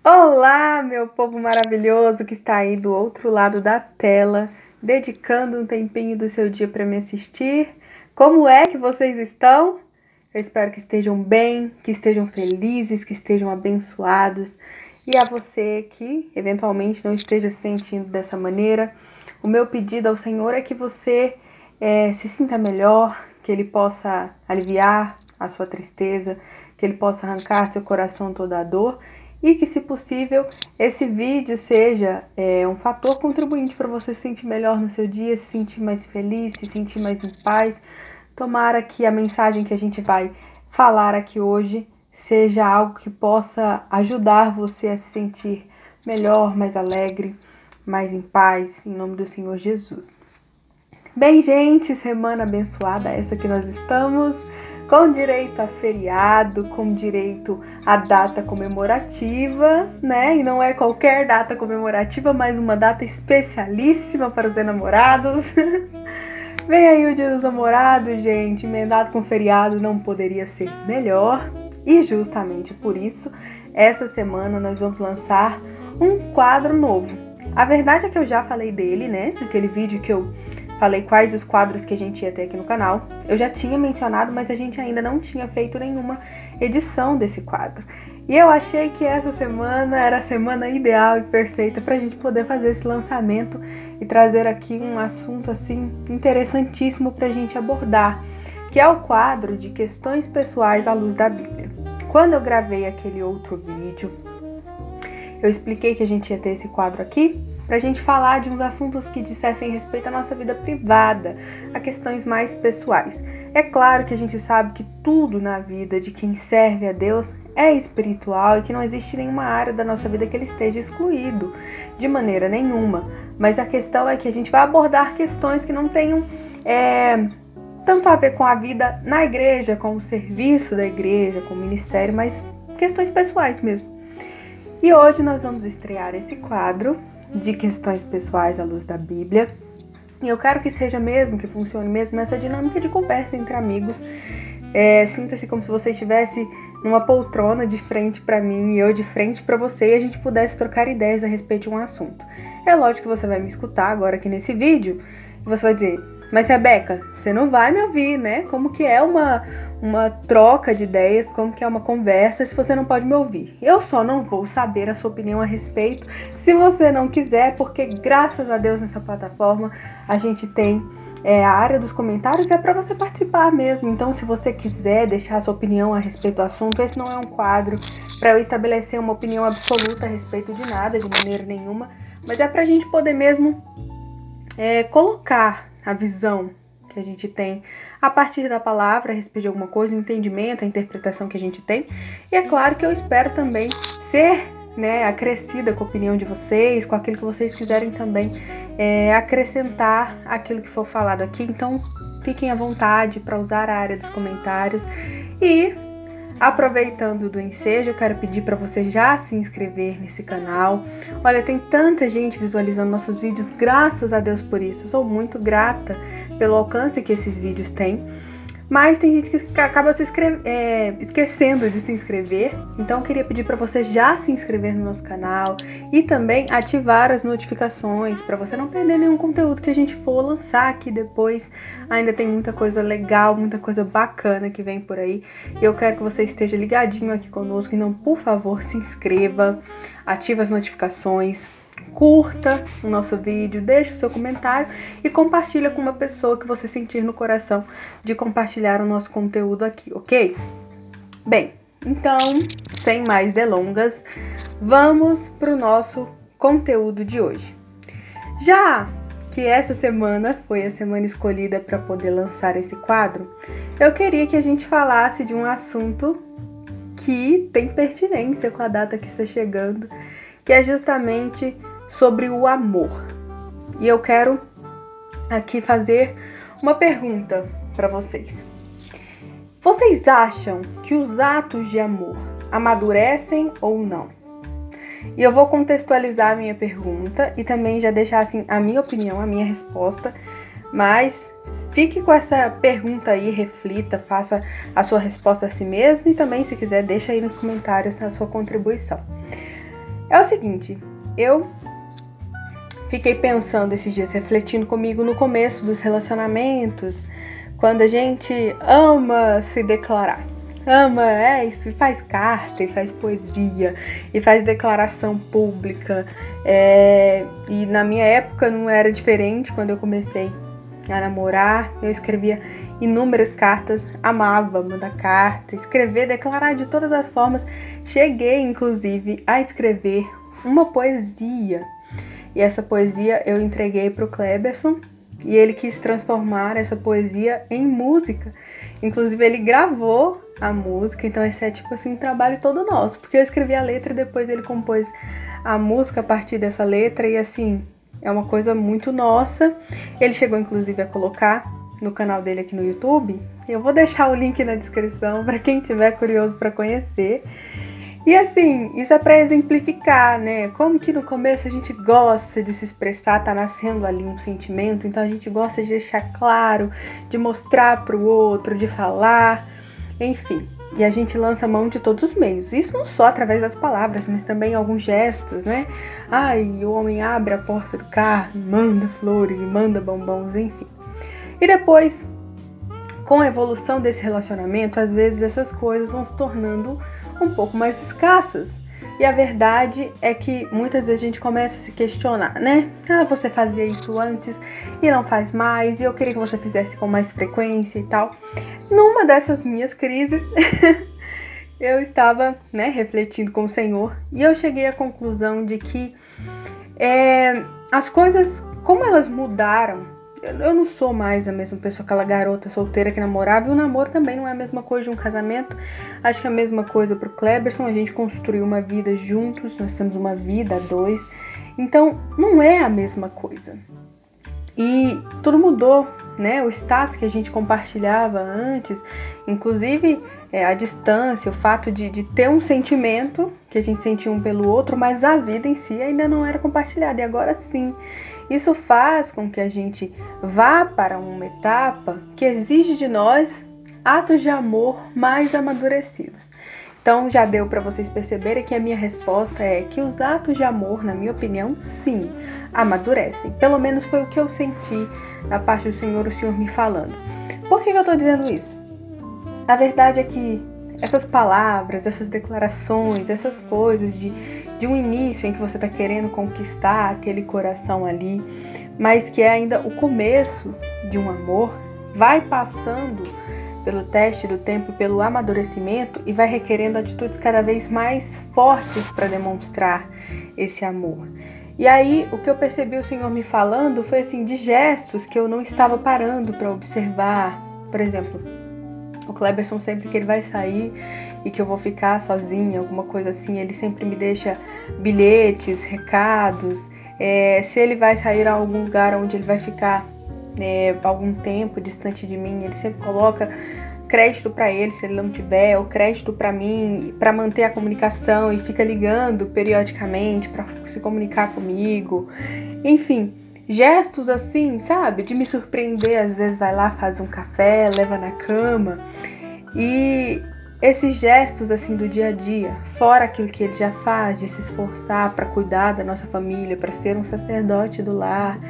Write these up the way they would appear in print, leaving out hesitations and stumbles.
Olá, meu povo maravilhoso que está aí do outro lado da tela, dedicando um tempinho do seu dia para me assistir. Como é que vocês estão? Eu espero que estejam bem, que estejam felizes, que estejam abençoados. E a você que eventualmente não esteja se sentindo dessa maneira, o meu pedido ao Senhor é que você se sinta melhor, que Ele possa aliviar a sua tristeza, que Ele possa arrancar do seu coração toda a dor e que, se possível, esse vídeo seja um fator contribuinte para você se sentir melhor no seu dia, se sentir mais feliz, se sentir mais em paz. Tomara que a mensagem que a gente vai falar aqui hoje seja algo que possa ajudar você a se sentir melhor, mais alegre, mais em paz, em nome do Senhor Jesus. Bem, gente, semana abençoada essa que nós estamos, com direito a feriado, com direito a data comemorativa, né? E não é qualquer data comemorativa, mas uma data especialíssima para os enamorados. Vem aí o Dia dos Namorados, gente, emendado com feriado não poderia ser melhor. E justamente por isso, essa semana nós vamos lançar um quadro novo. A verdade é que eu já falei dele, né? Naquele vídeo que eu falei quais os quadros que a gente ia ter aqui no canal. Eu já tinha mencionado, mas a gente ainda não tinha feito nenhuma edição desse quadro. E eu achei que essa semana era a semana ideal e perfeita para a gente poder fazer esse lançamento e trazer aqui um assunto assim interessantíssimo para a gente abordar, que é o quadro de questões pessoais à luz da Bíblia. Quando eu gravei aquele outro vídeo, eu expliquei que a gente ia ter esse quadro aqui para a gente falar de uns assuntos que dissessem respeito à nossa vida privada, a questões mais pessoais. É claro que a gente sabe que tudo na vida de quem serve a Deus é espiritual e que não existe nenhuma área da nossa vida que ele esteja excluído, de maneira nenhuma. Mas a questão é que a gente vai abordar questões que não tenham tanto a ver com a vida na igreja, com o serviço da igreja, com o ministério, mas questões pessoais mesmo. E hoje nós vamos estrear esse quadro de questões pessoais à luz da Bíblia. E eu quero que seja mesmo, que funcione mesmo essa dinâmica de conversa entre amigos. Sinta-se como se você estivesse numa poltrona de frente para mim e eu de frente para você e a gente pudesse trocar ideias a respeito de um assunto. É lógico que você vai me escutar agora aqui nesse vídeo e você vai dizer: mas Rebeca, você não vai me ouvir, né? Como que é uma troca de ideias, como que é uma conversa se você não pode me ouvir? Eu só não vou saber a sua opinião a respeito se você não quiser, porque graças a Deus nessa plataforma a gente tem a área dos comentários, é para você participar mesmo. Então, se você quiser deixar a sua opinião a respeito do assunto, esse não é um quadro para eu estabelecer uma opinião absoluta a respeito de nada, de maneira nenhuma, mas é para a gente poder mesmo colocar a visão que a gente tem a partir da palavra a respeito de alguma coisa, o entendimento, a interpretação que a gente tem. E é claro que eu espero também ser acrescida com a opinião de vocês, com aquilo que vocês quiserem também acrescentar aquilo que for falado aqui. Então fiquem à vontade para usar a área dos comentários. E aproveitando do ensejo, eu quero pedir para você já se inscrever nesse canal. Olha, tem tanta gente visualizando nossos vídeos, graças a Deus por isso. Eu sou muito grata pelo alcance que esses vídeos têm. Mas tem gente que acaba esquecendo de se inscrever. Então eu queria pedir para você já se inscrever no nosso canal e também ativar as notificações para você não perder nenhum conteúdo que a gente for lançar aqui depois. Ainda tem muita coisa legal, muita coisa bacana que vem por aí. E eu quero que você esteja ligadinho aqui conosco. Então, por favor, se inscreva, ative as notificações, curta o nosso vídeo, deixe o seu comentário e compartilha com uma pessoa que você sentir no coração de compartilhar o nosso conteúdo aqui, ok? Bem, então, sem mais delongas, vamos para o nosso conteúdo de hoje. Já que essa semana foi a semana escolhida para poder lançar esse quadro, eu queria que a gente falasse de um assunto que tem pertinência com a data que está chegando, que é justamente sobre o amor. E eu quero aqui fazer uma pergunta para vocês. Vocês acham que os atos de amor amadurecem ou não? E eu vou contextualizar a minha pergunta e também já deixar assim a minha opinião, a minha resposta, mas fique com essa pergunta aí, reflita, faça a sua resposta a si mesmo e também, se quiser, deixa aí nos comentários a sua contribuição. É o seguinte, eu fiquei pensando esses dias, refletindo comigo no começo dos relacionamentos, quando a gente ama se declarar. Ama, isso, e faz carta, e faz poesia, e faz declaração pública. E na minha época não era diferente. Quando eu comecei a namorar, eu escrevia inúmeras cartas, amava mandar carta, escrever, declarar de todas as formas. Cheguei, inclusive, a escrever uma poesia. E essa poesia eu entreguei para o Kleberson, e ele quis transformar essa poesia em música. Inclusive, ele gravou a música, então esse é tipo assim um trabalho todo nosso, porque eu escrevi a letra e depois ele compôs a música a partir dessa letra, e assim, é uma coisa muito nossa. Ele chegou inclusive a colocar no canal dele aqui no YouTube, eu vou deixar o link na descrição para quem tiver curioso para conhecer. E assim, isso é para exemplificar, né? Como que no começo a gente gosta de se expressar, tá nascendo ali um sentimento, então a gente gosta de deixar claro, de mostrar pro outro, de falar, enfim. E a gente lança mão de todos os meios. Isso não só através das palavras, mas também alguns gestos, né? O homem abre a porta do carro, manda flores, manda bombons, enfim. E depois, com a evolução desse relacionamento, às vezes essas coisas vão se tornando um pouco mais escassas. E a verdade é que muitas vezes a gente começa a se questionar, né? Você fazia isso antes e não faz mais, e eu queria que você fizesse com mais frequência e tal. Numa dessas minhas crises, eu estava, né, refletindo com o Senhor, e eu cheguei à conclusão de que as coisas, como elas mudaram, eu não sou mais a mesma pessoa, aquela garota solteira que namorava, e o namoro também não é a mesma coisa de um casamento. Acho que é a mesma coisa pro Kleberson, a gente construiu uma vida juntos, nós temos uma vida a dois, então não é a mesma coisa. E tudo mudou, né? O status que a gente compartilhava antes, inclusive a distância, o fato de ter um sentimento que a gente sentia um pelo outro, mas a vida em si ainda não era compartilhada, e agora sim. Isso faz com que a gente vá para uma etapa que exige de nós atos de amor mais amadurecidos. Então já deu para vocês perceberem que a minha resposta é que os atos de amor, na minha opinião, sim, amadurecem. Pelo menos foi o que eu senti da parte do Senhor, o Senhor me falando. Por que eu estou dizendo isso? A verdade é que essas palavras, essas declarações, essas coisas de um início em que você está querendo conquistar aquele coração ali, mas que é ainda o começo de um amor, vai passando pelo teste do tempo, pelo amadurecimento, e vai requerendo atitudes cada vez mais fortes para demonstrar esse amor. E aí, o que eu percebi o Senhor me falando foi assim, de gestos que eu não estava parando para observar. Por exemplo, o Kleberson, sempre que ele vai sair e que eu vou ficar sozinha, alguma coisa assim, ele sempre me deixa bilhetes, recados. Se ele vai sair a algum lugar onde ele vai ficar algum tempo distante de mim, ele sempre coloca crédito para ele, se ele não tiver, ou crédito para mim, para manter a comunicação, e fica ligando periodicamente para se comunicar comigo. Enfim, gestos assim, sabe? De me surpreender, às vezes vai lá, faz um café, leva na cama. E esses gestos assim do dia a dia, fora aquilo que ele já faz, de se esforçar para cuidar da nossa família, para ser um sacerdote do lar.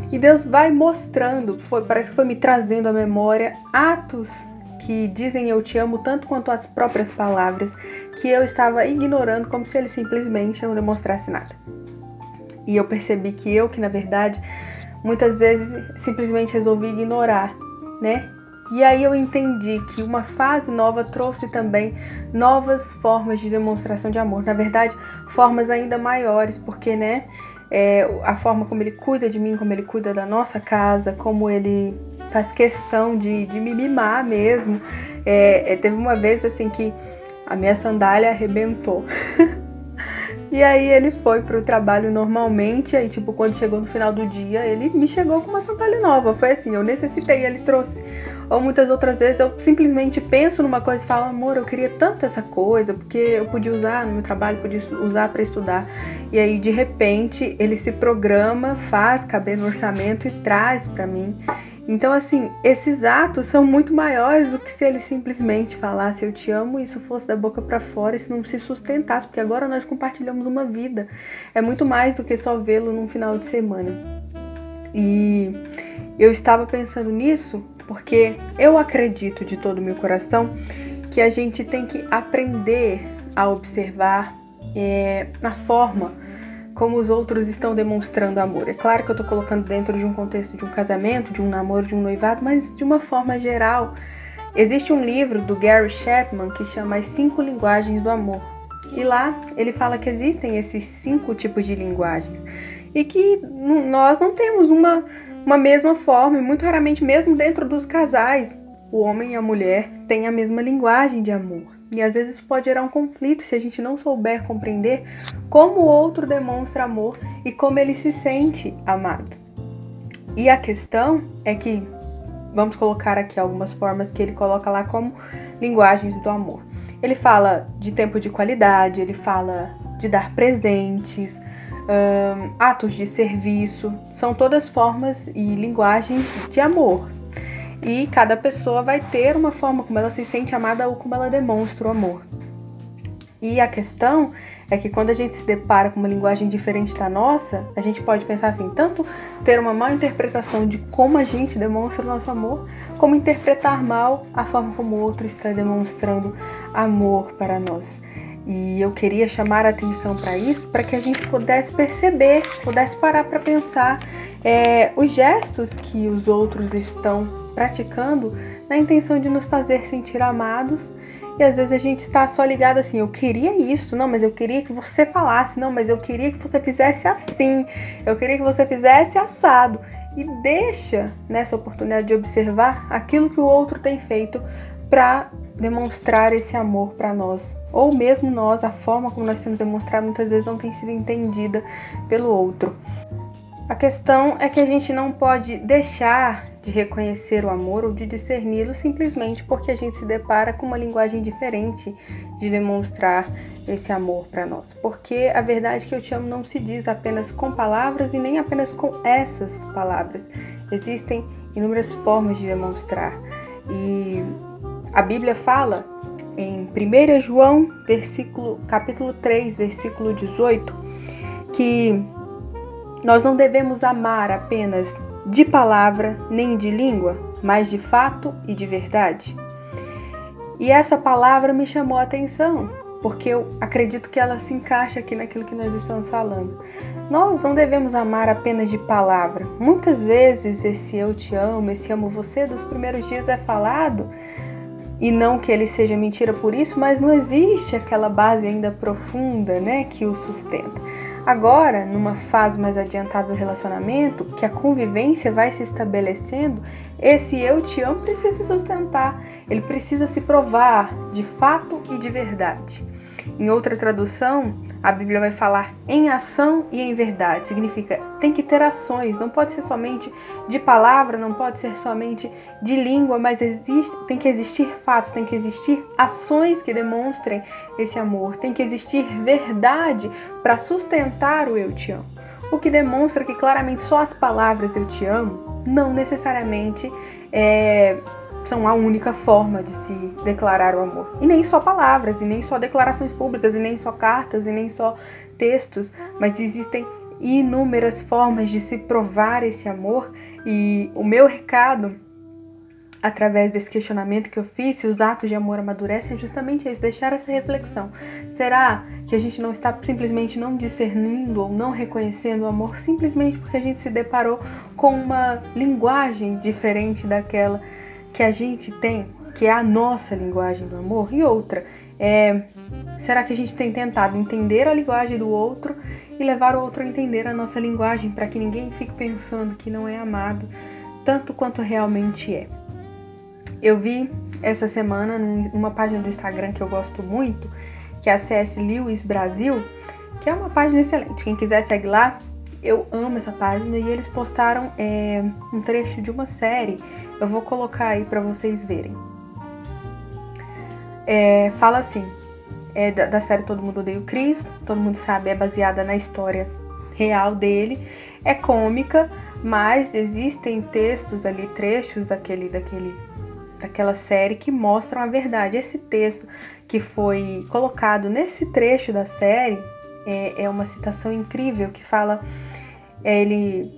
E Deus vai mostrando, parece que foi me trazendo à memória atos que dizem eu te amo tanto quanto as próprias palavras, que eu estava ignorando, como se ele simplesmente não demonstrasse nada. E eu percebi que na verdade, muitas vezes simplesmente resolvi ignorar, né? E aí eu entendi que uma fase nova trouxe também novas formas de demonstração de amor. Na verdade, formas ainda maiores, porque, né, a forma como ele cuida de mim, como ele cuida da nossa casa, como ele faz questão de me mimar mesmo. Teve uma vez assim que a minha sandália arrebentou. E aí ele foi pro trabalho normalmente, aí tipo, quando chegou no final do dia, ele me chegou com uma sandália nova. Foi assim, eu necessitei, ele trouxe. Ou muitas outras vezes eu simplesmente penso numa coisa e falo, amor, eu queria tanto essa coisa, porque eu podia usar no meu trabalho, podia usar para estudar. E aí de repente ele se programa, faz caber no orçamento e traz para mim. Então, assim, esses atos são muito maiores do que se ele simplesmente falasse eu te amo e isso fosse da boca para fora e se não se sustentasse, porque agora nós compartilhamos uma vida. É muito mais do que só vê-lo num final de semana. E eu estava pensando nisso porque eu acredito de todo o meu coração que a gente tem que aprender a observar a forma como os outros estão demonstrando amor. É claro que eu estou colocando dentro de um contexto de um casamento, de um namoro, de um noivado, mas de uma forma geral. Existe um livro do Gary Chapman que chama As 5 Linguagens do Amor. E lá ele fala que existem esses 5 tipos de linguagens. E que nós não temos uma mesma forma, e muito raramente mesmo dentro dos casais, o homem e a mulher têm a mesma linguagem de amor. E às vezes pode gerar um conflito se a gente não souber compreender como o outro demonstra amor e como ele se sente amado. E a questão é que, vamos colocar aqui algumas formas que ele coloca lá como linguagens do amor. Ele fala de tempo de qualidade, ele fala de dar presentes, atos de serviço, são todas formas e linguagens de amor. E cada pessoa vai ter uma forma como ela se sente amada ou como ela demonstra o amor. E a questão é que quando a gente se depara com uma linguagem diferente da nossa, a gente pode pensar assim, tanto ter uma má interpretação de como a gente demonstra o nosso amor, como interpretar mal a forma como o outro está demonstrando amor para nós. E eu queria chamar a atenção para isso, para que a gente pudesse perceber, pudesse parar para pensar os gestos que os outros estão praticando na intenção de nos fazer sentir amados. E às vezes a gente está só ligado assim, eu queria isso, não, mas eu queria que você falasse, não, mas eu queria que você fizesse assim, eu queria que você fizesse assado. E deixa nessa oportunidade de observar aquilo que o outro tem feito para demonstrar esse amor para nós. Ou mesmo nós, a forma como nós temos demonstrado muitas vezes não tem sido entendida pelo outro. A questão é que a gente não pode deixar de reconhecer o amor ou de discerni-lo simplesmente porque a gente se depara com uma linguagem diferente de demonstrar esse amor para nós. Porque a verdade é que eu te amo não se diz apenas com palavras e nem apenas com essas palavras. Existem inúmeras formas de demonstrar. E a Bíblia fala em 1 João, capítulo 3, versículo 18, que nós não devemos amar apenas de palavra nem de língua, mas de fato e de verdade. E essa palavra me chamou a atenção, porque eu acredito que ela se encaixa aqui naquilo que nós estamos falando. Nós não devemos amar apenas de palavra. Muitas vezes esse eu te amo, esse amo você dos primeiros dias é falado, e não que ele seja mentira por isso, mas não existe aquela base ainda profunda, né, que o sustenta. Agora, numa fase mais adiantada do relacionamento, que a convivência vai se estabelecendo, esse eu te amo precisa se sustentar, ele precisa se provar de fato e de verdade. Em outra tradução, a Bíblia vai falar em ação e em verdade. Significa, tem que ter ações, não pode ser somente de palavra, não pode ser somente de língua, mas tem que existir fatos, tem que existir ações que demonstrem esse amor, tem que existir verdade para sustentar o eu te amo. O que demonstra que claramente só as palavras eu te amo não necessariamente são a única forma de se declarar o amor. E nem só palavras, e nem só declarações públicas, e nem só cartas, e nem só textos, mas existem inúmeras formas de se provar esse amor. E o meu recado, através desse questionamento que eu fiz, se os atos de amor amadurecem, é justamente isso, deixar essa reflexão. Será que a gente não está simplesmente não discernindo ou não reconhecendo o amor simplesmente porque a gente se deparou com uma linguagem diferente daquela que a gente tem, que é a nossa linguagem do amor? E outra, será que a gente tem tentado entender a linguagem do outro e levar o outro a entender a nossa linguagem para que ninguém fique pensando que não é amado tanto quanto realmente é? Eu vi essa semana numa página do Instagram que eu gosto muito, que é a C.S. Lewis Brasil, que é uma página excelente. Quem quiser segue lá, eu amo essa página, e eles postaram um trecho de uma série. Eu vou colocar aí para vocês verem. Fala assim, da série Todo Mundo Odeia o Chris, todo mundo sabe, é baseada na história real dele. é cômica, mas existem textos ali, trechos daquela série que mostram a verdade. Esse texto que foi colocado nesse trecho da série é uma citação incrível que fala, ele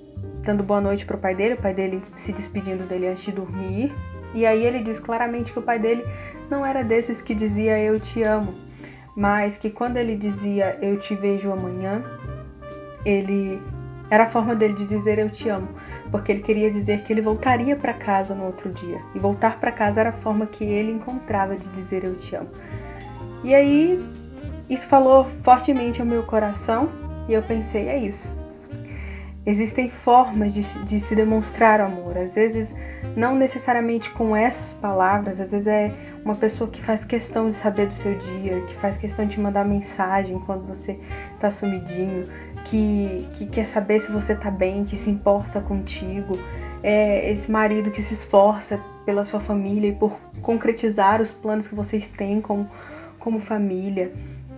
dando boa noite pro pai dele, o pai dele se despedindo dele antes de dormir, e aí ele diz claramente que o pai dele não era desses que dizia eu te amo, mas que quando ele dizia eu te vejo amanhã, era a forma dele de dizer eu te amo, porque ele queria dizer que ele voltaria para casa no outro dia, e voltar para casa era a forma que ele encontrava de dizer eu te amo. E aí isso falou fortemente ao meu coração, e eu pensei, é isso. Existem formas de se demonstrar amor, às vezes não necessariamente com essas palavras, às vezes é uma pessoa que faz questão de saber do seu dia, que faz questão de te mandar mensagem quando você tá sumidinho, que quer saber se você tá bem, que se importa contigo, esse marido que se esforça pela sua família e por concretizar os planos que vocês têm como família.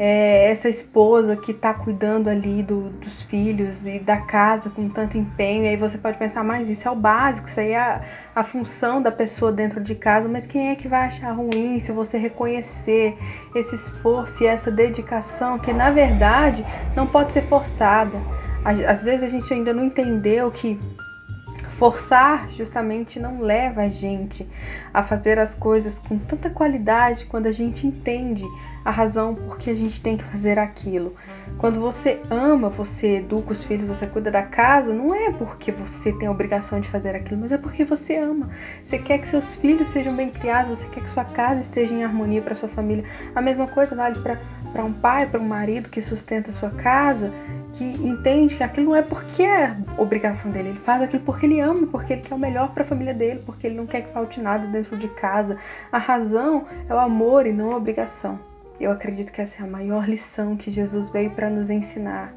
Essa esposa que tá cuidando ali dos filhos e da casa com tanto empenho, e aí você pode pensar, mas isso é o básico, isso aí é a função da pessoa dentro de casa, mas quem é que vai achar ruim se você reconhecer esse esforço e essa dedicação que na verdade não pode ser forçada? Às vezes a gente ainda não entendeu que forçar justamente não leva a gente a fazer as coisas com tanta qualidade quando a gente entende a razão por que a gente tem que fazer aquilo. Quando você ama, você educa os filhos, você cuida da casa, não é porque você tem a obrigação de fazer aquilo, mas é porque você ama. Você quer que seus filhos sejam bem criados, você quer que sua casa esteja em harmonia para sua família. A mesma coisa vale para um pai, para um marido que sustenta a sua casa, que entende que aquilo não é porque é obrigação dele, ele faz aquilo porque ele ama, porque ele quer o melhor para a família dele, porque ele não quer que falte nada dentro de casa. A razão é o amor e não a obrigação. Eu acredito que essa é a maior lição que Jesus veio para nos ensinar.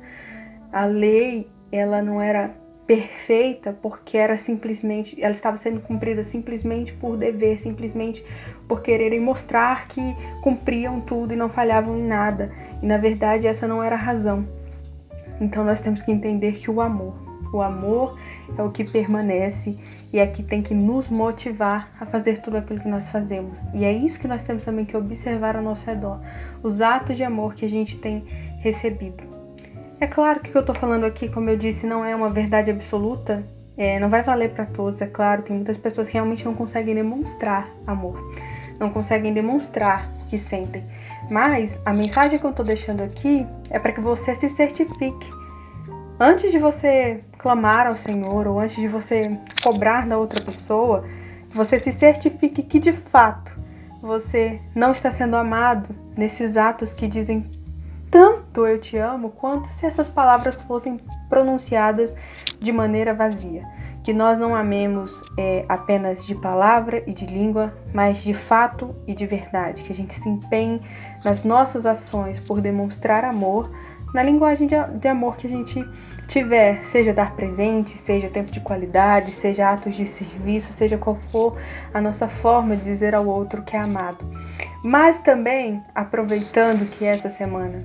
A lei, ela não era perfeita porque ela estava sendo cumprida simplesmente por dever, simplesmente por quererem mostrar que cumpriam tudo e não falhavam em nada. E na verdade essa não era a razão. Então nós temos que entender que o amor é o que permanece e é que tem que nos motivar a fazer tudo aquilo que nós fazemos. E é isso que nós temos também que observar ao nosso redor, os atos de amor que a gente tem recebido. É claro que o que eu estou falando aqui, como eu disse, não é uma verdade absoluta, não vai valer para todos, é claro, tem muitas pessoas que realmente não conseguem demonstrar amor, não conseguem demonstrar o que sentem. Mas a mensagem que eu estou deixando aqui é para que você se certifique. Antes de você clamar ao Senhor ou antes de você cobrar da outra pessoa, você se certifique que de fato você não está sendo amado nesses atos que dizem tanto eu te amo, quanto se essas palavras fossem pronunciadas de maneira vazia. Que nós não amemos apenas de palavra e de língua, mas de fato e de verdade. Que a gente se empenhe nas nossas ações por demonstrar amor na linguagem de amor que a gente tiver, seja dar presente, seja tempo de qualidade, seja atos de serviço, seja qual for a nossa forma de dizer ao outro que é amado. Mas também, aproveitando que essa semana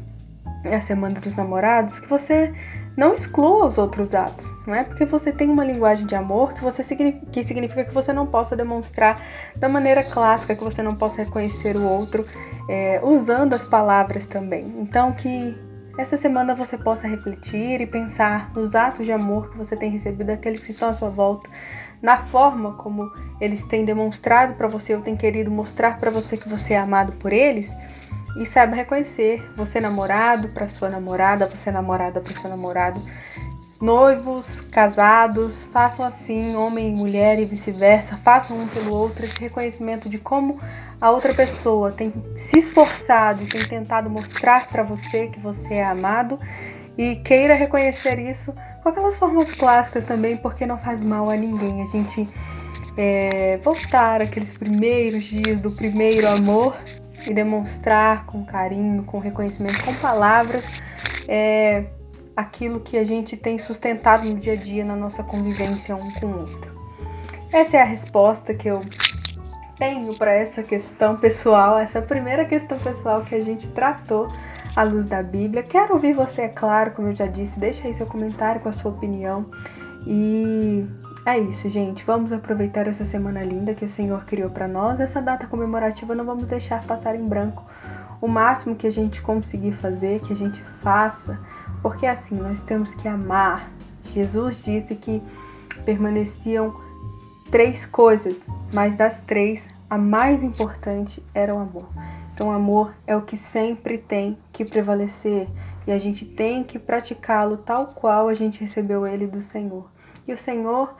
é a semana dos namorados, que você não exclua os outros atos. Não é porque você tem uma linguagem de amor que significa que você não possa demonstrar da maneira clássica, que você não possa reconhecer o outro usando as palavras também. Então que essa semana você possa refletir e pensar nos atos de amor que você tem recebido daqueles que estão à sua volta, na forma como eles têm demonstrado para você ou têm querido mostrar para você que você é amado por eles, e saiba reconhecer, você namorado para sua namorada, você namorada para seu namorado, noivos, casados, façam assim, homem e mulher e vice-versa, façam um pelo outro esse reconhecimento de como a outra pessoa tem se esforçado e tem tentado mostrar para você que você é amado, e queira reconhecer isso com aquelas formas clássicas também, porque não faz mal a ninguém a gente voltar àqueles primeiros dias do primeiro amor e demonstrar com carinho, com reconhecimento, com palavras, aquilo que a gente tem sustentado no dia a dia, na nossa convivência um com o outro. Essa é a resposta que eu tenho para essa questão pessoal, essa primeira questão pessoal que a gente tratou à luz da Bíblia. Quero ouvir você, é claro, como eu já disse, deixa aí seu comentário com a sua opinião. E é isso, gente. Vamos aproveitar essa semana linda que o Senhor criou para nós. Essa data comemorativa não vamos deixar passar em branco. O máximo que a gente conseguir fazer, que a gente faça, porque assim, nós temos que amar. Jesus disse que permaneciam 3 coisas, mas das 3, a mais importante era o amor. Então, o amor é o que sempre tem que prevalecer e a gente tem que praticá-lo tal qual a gente recebeu ele do Senhor. E o Senhor,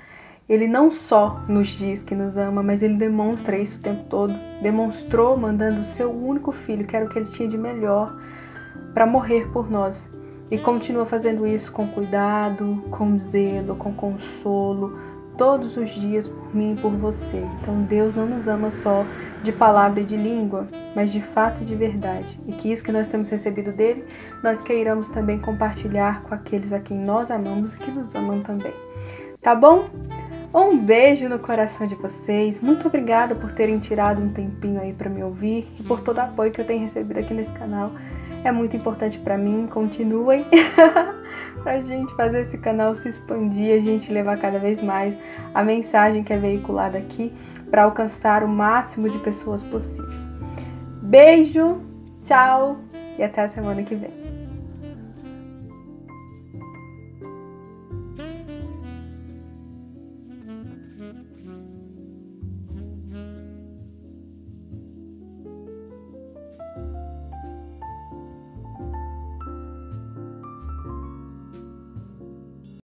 ele não só nos diz que nos ama, mas ele demonstra isso o tempo todo. Demonstrou mandando o seu único filho, que era o que ele tinha de melhor, para morrer por nós. E continua fazendo isso com cuidado, com zelo, com consolo, todos os dias por mim e por você. Então Deus não nos ama só de palavra e de língua, mas de fato e de verdade. E que isso que nós temos recebido dele, nós queiramos também compartilhar com aqueles a quem nós amamos e que nos amam também. Tá bom? Um beijo no coração de vocês. Muito obrigada por terem tirado um tempinho aí para me ouvir e por todo o apoio que eu tenho recebido aqui nesse canal. É muito importante para mim. Continuem pra gente fazer esse canal se expandir, a gente levar cada vez mais a mensagem que é veiculada aqui para alcançar o máximo de pessoas possível. Beijo, tchau e até a semana que vem.